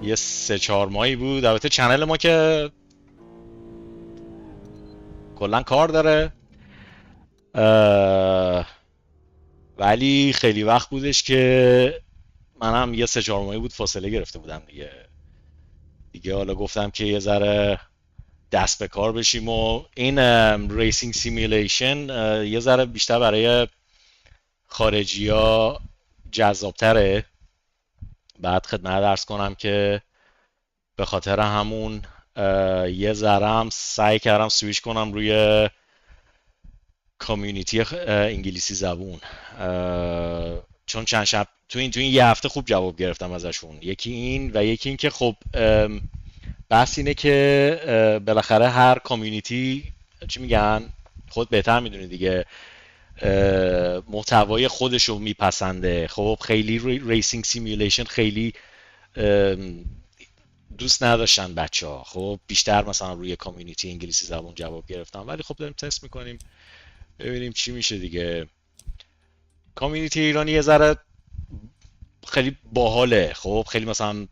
یه 3-4 ماهی بود. البته چنل ما که کلا کار داره، ولی خیلی وقت بودش که منم یه 3-4 ماهی بود فاصله گرفته بودم دیگه حالا گفتم که یه ذره دست به کار بشیم و این ریسینگ سیمیلیشن یه ذره بیشتر برای خارجی ها جذابتره. بعد خدمت عرض کنم که به خاطر همون یه ذره هم سعی کردم سویش کنم روی کامیونیتی انگلیسی زبون، چون چند شب تو این یه هفته خوب جواب گرفتم ازشون. یکی این و یکی این که خب بحث اینه که بالاخره هر کامیونیتی چی میگن خود بهتر میدونی دیگه، محتوای خودشو میپسنده. خب خیلی ریسینگ سیمیولیشن خیلی دوست نداشتن بچه ها. خب بیشتر مثلا روی کامیونیتی انگلیسی زبان جواب گرفتم، ولی خب داریم تست میکنیم ببینیم چی میشه دیگه. کامیونیتی ایرانی یه ذره خیلی باحاله. خب خیلی مثلا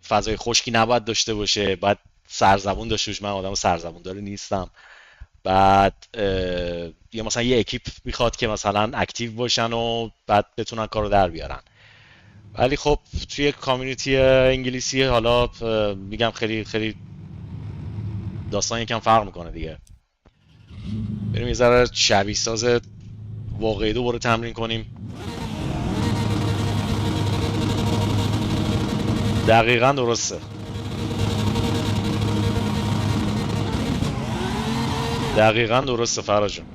فضای خشکی نباید داشته باشه، باید سرزبون داشته باشه. من آدم سرزبون داره نیستم. بعد یا مثلا یه اکیپ میخواد که مثلا اکتیو باشن و بعد بتونن کارو در بیارن. ولی خب توی کامیونیتی انگلیسی حالا میگم خیلی داستان یکم فرق میکنه دیگه. بریم یه ذره شبیه ساز واقعی دوباره تمرین کنیم. دقیقاً درسته. دقیقاً درسته فراد جان.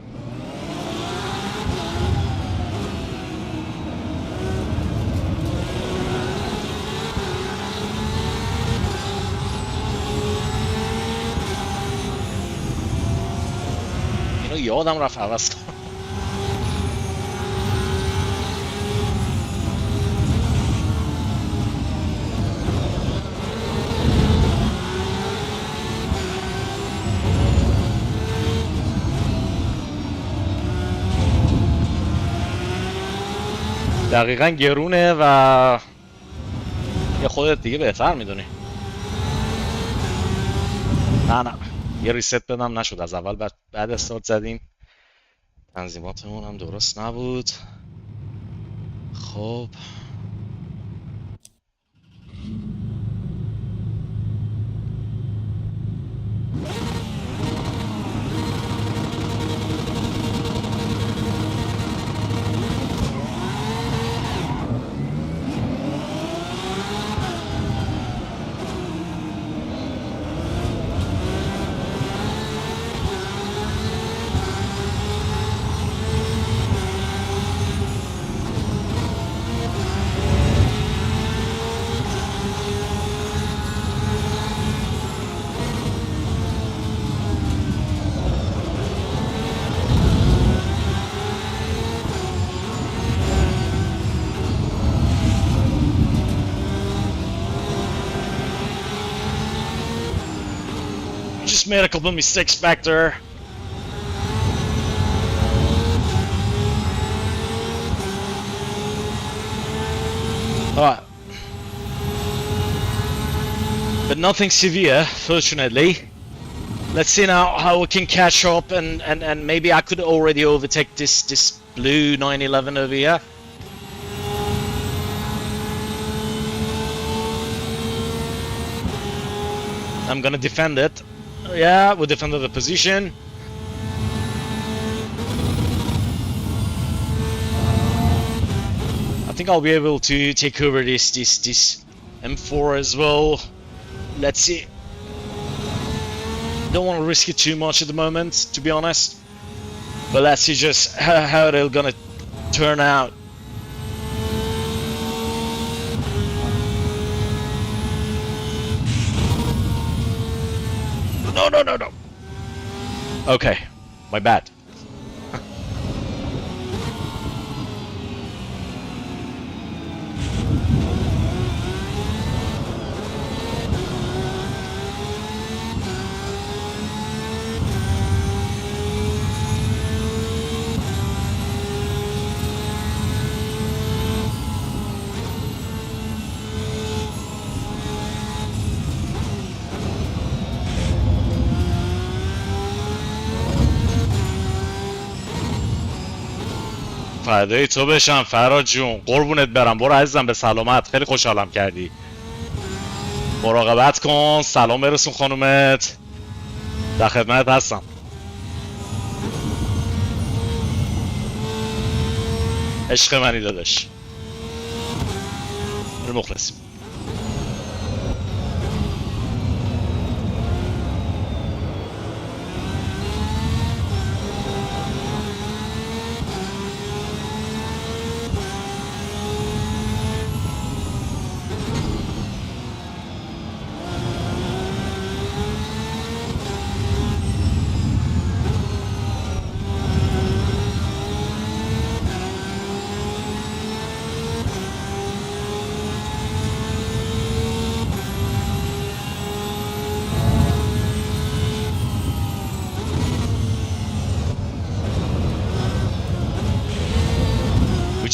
اینو یادم رفت عوض کنم. دقیقاً گرونه و یه خودت دیگه بهتر میدونی. نه یه ریست بدم نشد از اول. بعد استارت زدیم تنظیماتمون هم درست نبود. خب just made a couple mistakes back there. Alright. But nothing severe, fortunately. Let's see now how we can catch up and maybe I could already overtake this blue 911 over here. I'm gonna defend it. Yeah, we defended the position. I think I'll be able to take over this M4 as well. Let's see. Don't want to risk it too much at the moment, to be honest. But let's see just how they're gonna turn out. No. Okay, my bad. فدای تو بشم فراد جون، قربونت برم. برو عزیزم به سلامت. خیلی خوشحالم کردی. مراقبت کن. سلام برسون خانومت. در خدمت هستم. عشق منی داداش. مخلصیم.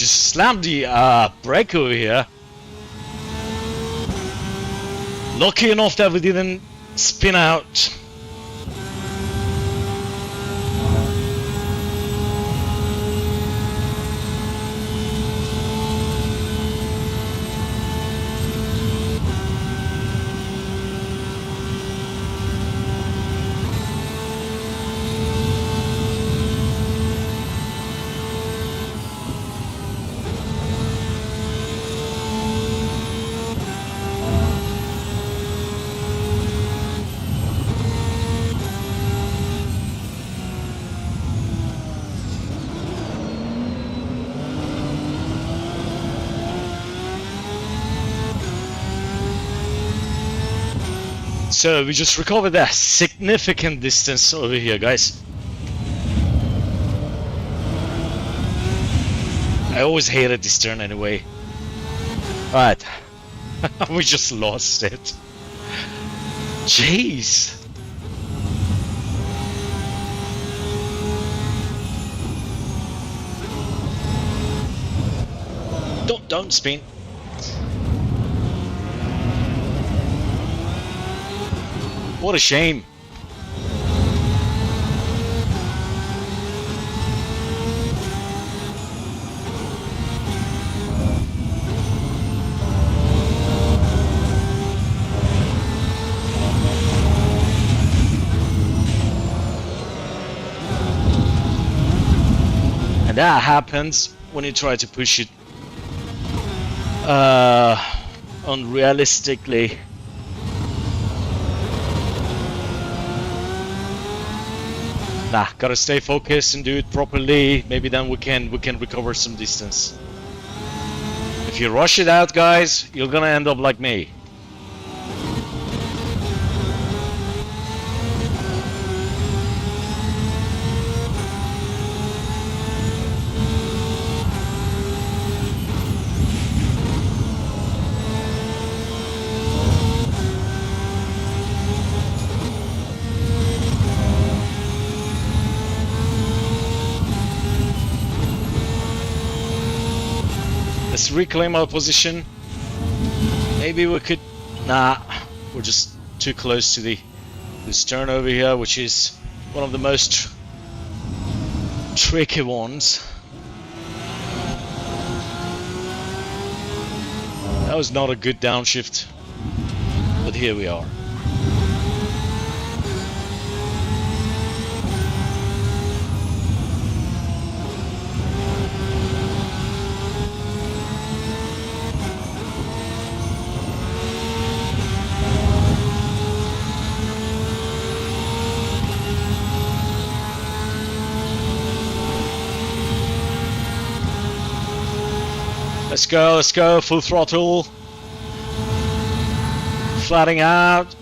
Just slammed the brake over here. Lucky enough that we didn't spin out. So we just recovered a significant distance over here, guys. I always hated this turn anyway. Alright. We just lost it. Jeez. Don't spin. What a shame. that happens when you try to push it unrealistically. Nah, gotta stay focused and do it properly. Maybe then we can recover some distance. If you rush it out, guys, you're gonna end up like me. Let's reclaim our position. Maybe we could... Nah, we're just too close to the stern over here, which is one of the most tricky ones. That was not a good downshift, but here we are. Let's go, full throttle. Flattening out.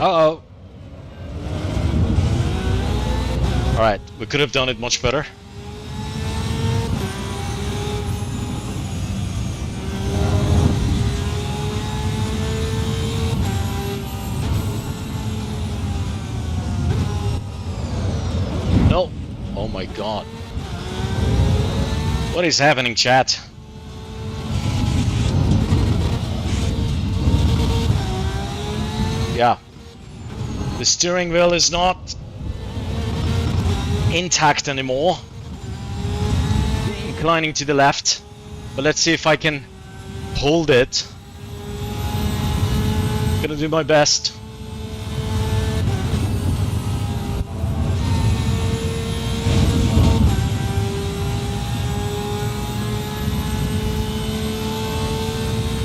Uh-oh. Alright, we could have done it much better. No. Oh my god. What is happening, chat? Yeah. The steering wheel is not intact anymore. Inclining to the left. But let's see if I can hold it. Gonna do my best.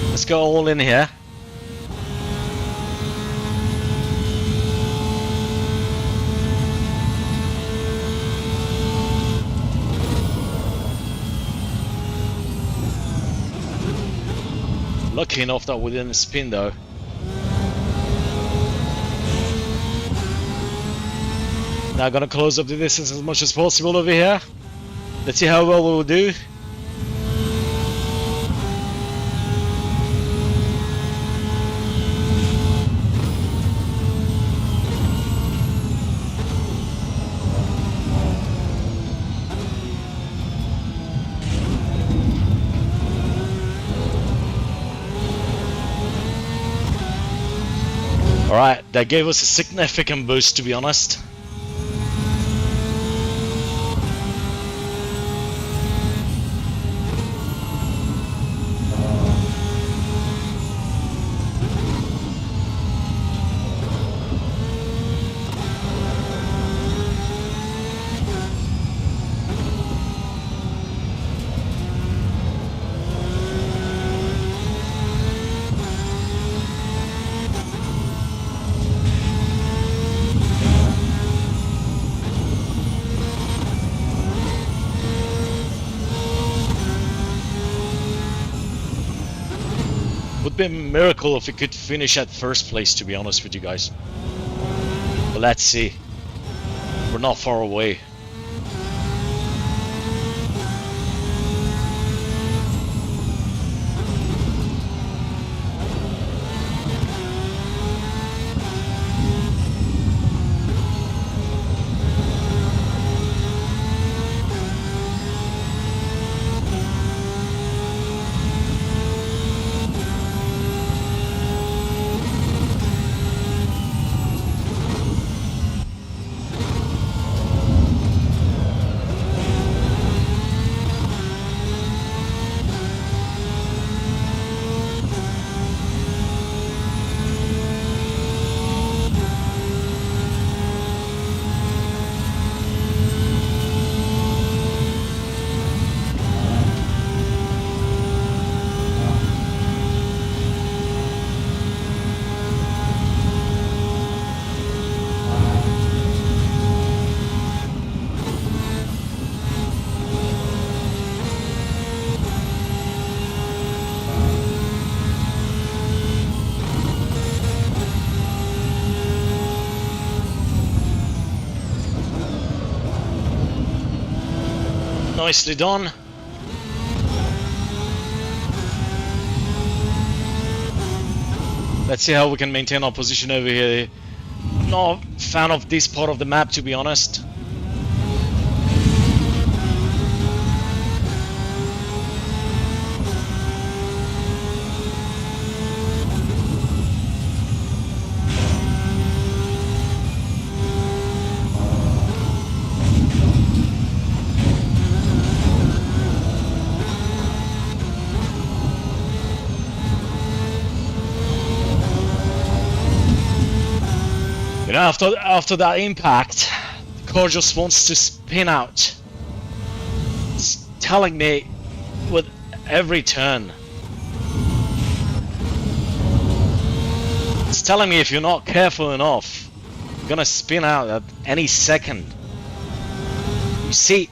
Let's go all in here. Lucky enough that we didn't spin though. Now gonna close up the distance as much as possible over here. Let's see how well we will do. Alright, that gave us a significant boost, to be honest. Would be a miracle if we could finish at first place, to be honest with you guys. But let's see. We're not far away. Nicely done. Let's see how we can maintain our position over here. Not a fan of this part of the map, to be honest. You know, after that impact, the car just wants to spin out. It's telling me with every turn. It's telling me if you're not careful enough, you're gonna spin out at any second. You see,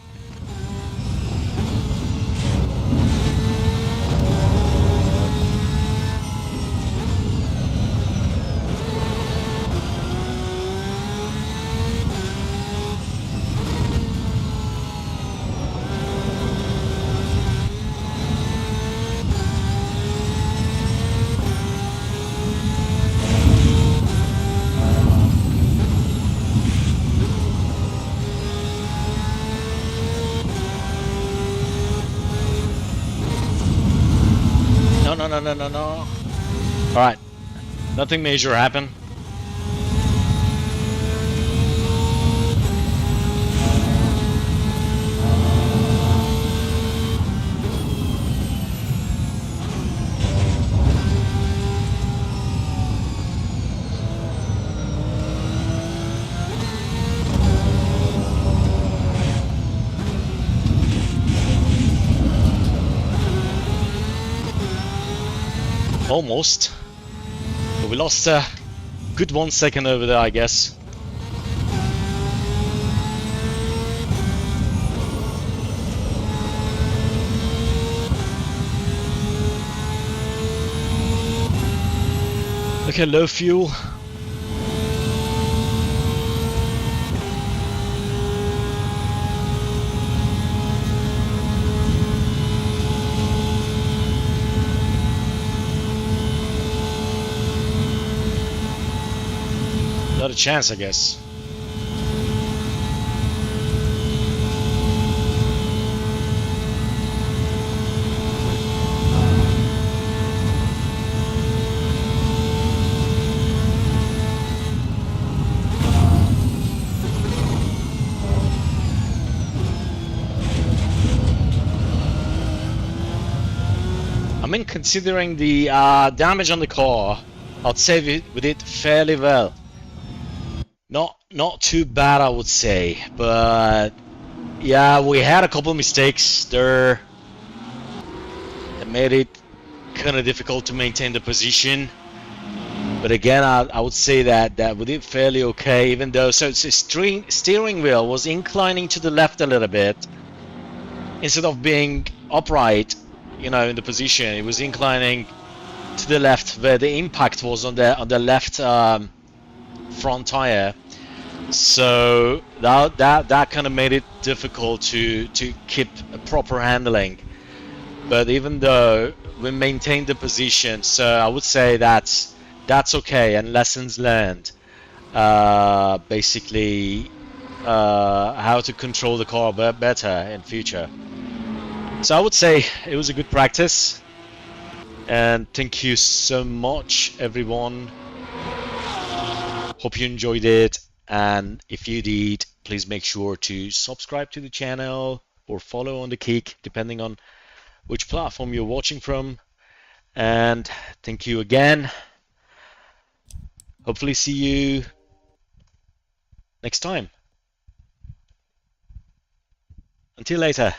no. Alright, nothing major happened. Almost. But we lost a good 1 second over there, I guess. Okay, low fuel. Not a chance, I guess. I mean, considering the damage on the car, I'd say we did fairly well. Not too bad, I would say, but yeah, we had a couple mistakes there that made it kind of difficult to maintain the position. But again, I would say that we did fairly okay, even though the steering wheel was inclining to the left a little bit instead of being upright, you know, in the position. It was inclining to the left where the impact was on the left front tire. So that kind of made it difficult to keep a proper handling. But even though we maintained the position, so I would say that's okay, and lessons learned. Basically, how to control the car better in future. So I would say it was a good practice, and thank you so much, everyone. Hope you enjoyed it, and if you did, please make sure to subscribe to the channel or follow on the Kick, depending on which platform you're watching from. And thank you again. Hopefully see you next time. Until later.